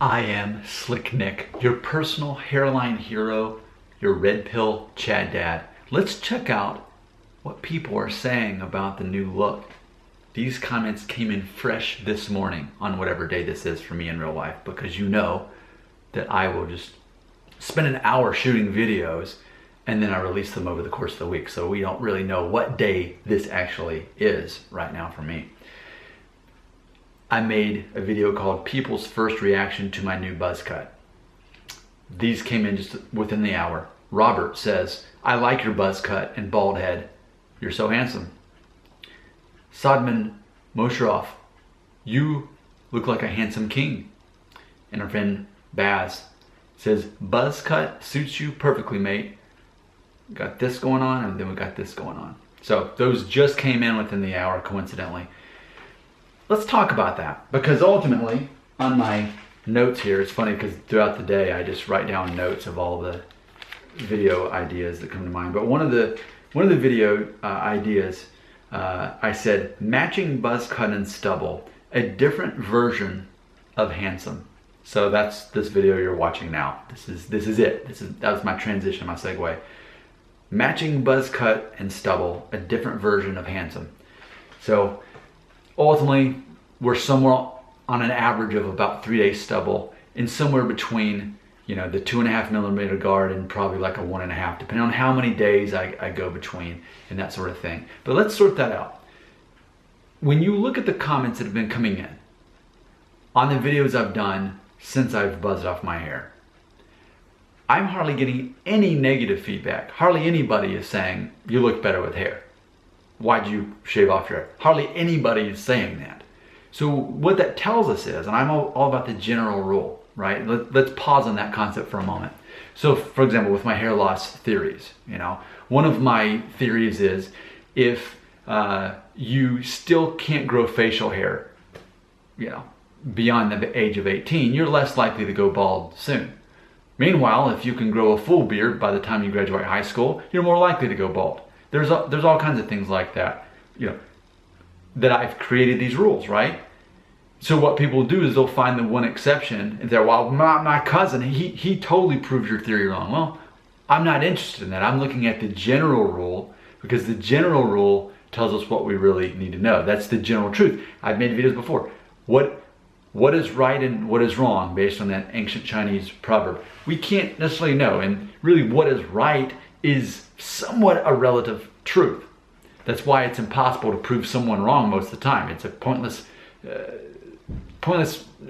I am Slick Nick, your personal hairline hero, your red pill Chad dad. Let's check out what people are saying about the new look. These comments came in fresh this morning on whatever day this is for me in real life, because you know that I will just spend an hour shooting videos and then I release them over the course of the week. So we don't really know what day this actually is right now for me. I made a video called People's First Reaction to My New Buzzcut. These came in just within the hour. Robert says, I like your buzzcut and bald head. You're so handsome. Sadman Mosharov, you look like a handsome king. And our friend Baz says, buzzcut suits you perfectly, mate. Got this going on, and then we got this going on. So those just came in within the hour, coincidentally. Let's talk about that, because ultimately on my notes here, it's funny because throughout the day I just write down notes of all the video ideas that come to mind. But one of the video ideas, I said matching buzz cut and stubble, a different version of handsome. So that's this video you're watching now. This is it. That was my transition, my segue. Matching buzz cut and stubble, a different version of handsome. So ultimately, we're somewhere on an average of about 3 days stubble, and somewhere between, the 2.5 millimeter guard and probably like a 1.5, depending on how many days I go between and that sort of thing. But let's sort that out. When you look at the comments that have been coming in on the videos I've done since I've buzzed off my hair, I'm hardly getting any negative feedback. Hardly anybody is saying, you look better with hair. Why'd you shave off your hair? Hardly anybody is saying that. So what that tells us is, and I'm all about the general rule, right? Let's pause on that concept for a moment. So for example, with my hair loss theories, one of my theories is if you still can't grow facial hair, beyond the age of 18, you're less likely to go bald soon. Meanwhile, if you can grow a full beard by the time you graduate high school, you're more likely to go bald. There's all kinds of things like that, that I've created these rules, right? So what people do is they'll find the one exception and they're, well, my cousin, he totally proves your theory wrong. Well, I'm not interested in that. I'm looking at the general rule, because the general rule tells us what we really need to know. That's the general truth. I've made videos before. What is right and what is wrong based on that ancient Chinese proverb? We can't necessarily know, and really what is right is somewhat a relative truth. That's why it's impossible to prove someone wrong most of the time. It's a pointless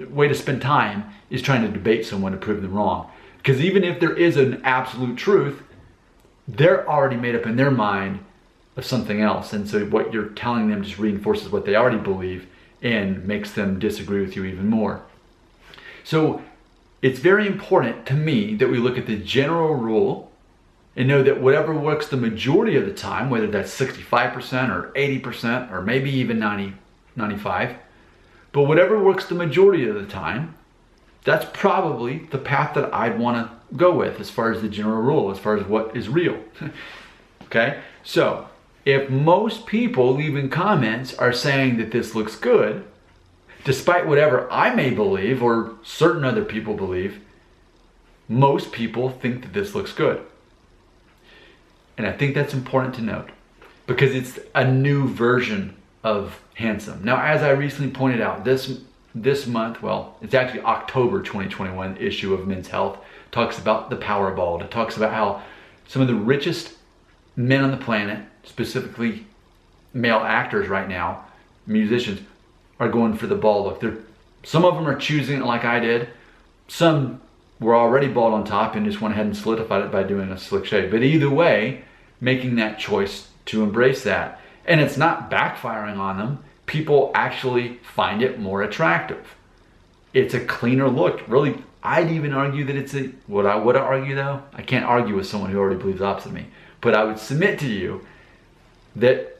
way to spend time is trying to debate someone to prove them wrong. Because even if there is an absolute truth, they're already made up in their mind of something else. And so what you're telling them just reinforces what they already believe and makes them disagree with you even more. So it's very important to me that we look at the general rule and know that whatever works the majority of the time, whether that's 65% or 80% or maybe even 90, 95, but whatever works the majority of the time, that's probably the path that I'd want to go with as far as the general rule, as far as what is real. Okay? So if most people leaving comments are saying that this looks good, despite whatever I may believe or certain other people believe, most people think that this looks good. And I think that's important to note, because it's a new version of handsome. Now, as I recently pointed out, this month, well, it's actually October 2021 issue of Men's Health, talks about the power bald. It talks about how some of the richest men on the planet, specifically male actors right now, musicians, are going for the bald look. Some of them are choosing it like I did. Some were already bald on top and just went ahead and solidified it by doing a slick shave. But either way, making that choice to embrace that. And it's not backfiring on them. People actually find it more attractive. It's a cleaner look. Really, I'd even argue that would I argue though? I can't argue with someone who already believes the opposite of me. But I would submit to you that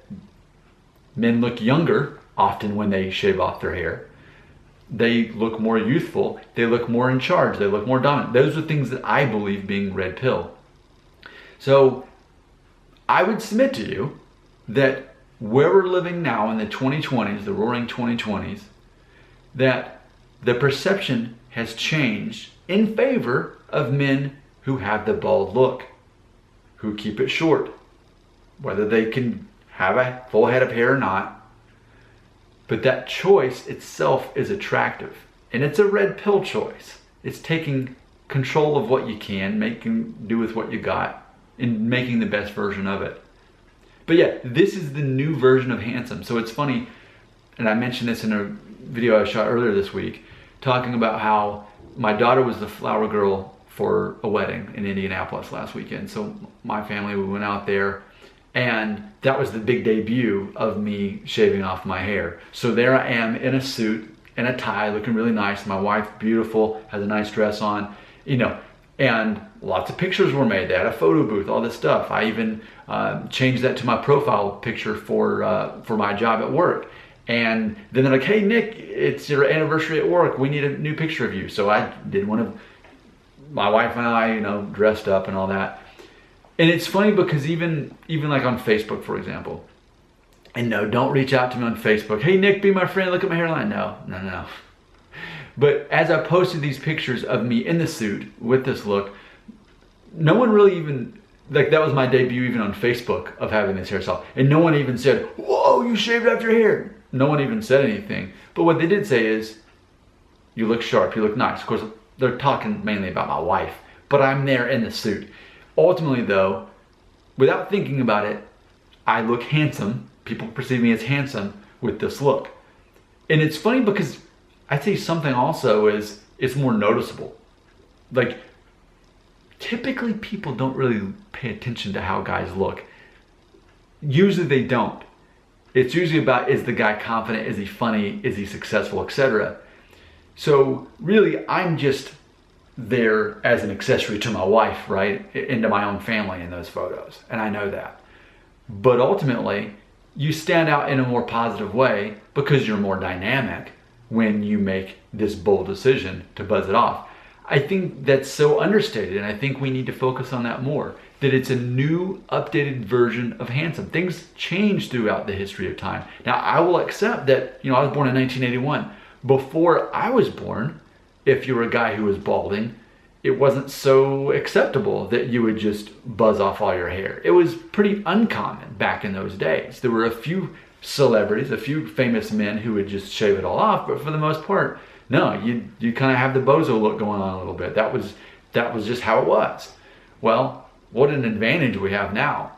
men look younger often when they shave off their hair. They look more youthful. They look more in charge. They look more dominant. Those are things that I believe being red pill. So I would submit to you that where we're living now in the 2020s, the roaring 2020s, that the perception has changed in favor of men who have the bald look, who keep it short, whether they can have a full head of hair or not. But that choice itself is attractive. And it's a red pill choice. It's taking control of what you can, making do with what you got, and making the best version of it. But yeah, this is the new version of handsome. So it's funny, and I mentioned this in a video I shot earlier this week, talking about how my daughter was the flower girl for a wedding in Indianapolis last weekend. So my family, we went out there, and that was the big debut of me shaving off my hair. So there I am in a suit and a tie, looking really nice. My wife's beautiful, has a nice dress on, you know, and lots of pictures were made. They had a photo booth, all this stuff. I even changed that to my profile picture for my job at work. And then they're like, hey Nick, it's your anniversary at work. We need a new picture of you. So I did one of my wife and I, you know, dressed up and all that. And it's funny because even like on Facebook, for example, and no, don't reach out to me on Facebook. Hey Nick, be my friend, look at my hairline. No. But as I posted these pictures of me in the suit with this look, no one really even, like that was my debut even on Facebook of having this hairstyle. And no one even said, whoa, you shaved off your hair. No one even said anything. But what they did say is, you look sharp, you look nice. Of course, they're talking mainly about my wife, but I'm there in the suit. Ultimately though, without thinking about it, I look handsome. People perceive me as handsome with this look. And it's funny because I'd say something also is it's more noticeable. Like typically people don't really pay attention to how guys look. Usually they don't. It's usually about, is the guy confident? Is he funny? Is he successful, etc. So really I'm just there as an accessory to my wife, right? Into my own family in those photos. And I know that. But ultimately, you stand out in a more positive way because you're more dynamic when you make this bold decision to buzz it off. I think that's so understated, and I think we need to focus on that more. That it's a new, updated version of handsome. Things change throughout the history of time. Now, I will accept that, you know, I was born in 1981. Before I was born, if you were a guy who was balding, it wasn't so acceptable that you would just buzz off all your hair. It was pretty uncommon back in those days. There were a few celebrities, a few famous men who would just shave it all off, but for the most part, no, you kind of have the bozo look going on a little bit. That was just how it was. Well, what an advantage we have now,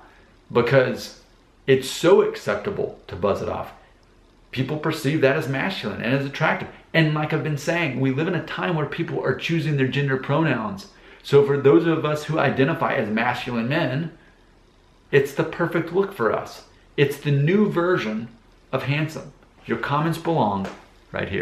because it's so acceptable to buzz it off. People perceive that as masculine and as attractive. And like I've been saying, we live in a time where people are choosing their gender pronouns. So for those of us who identify as masculine men, it's the perfect look for us. It's the new version of handsome. Your comments belong right here.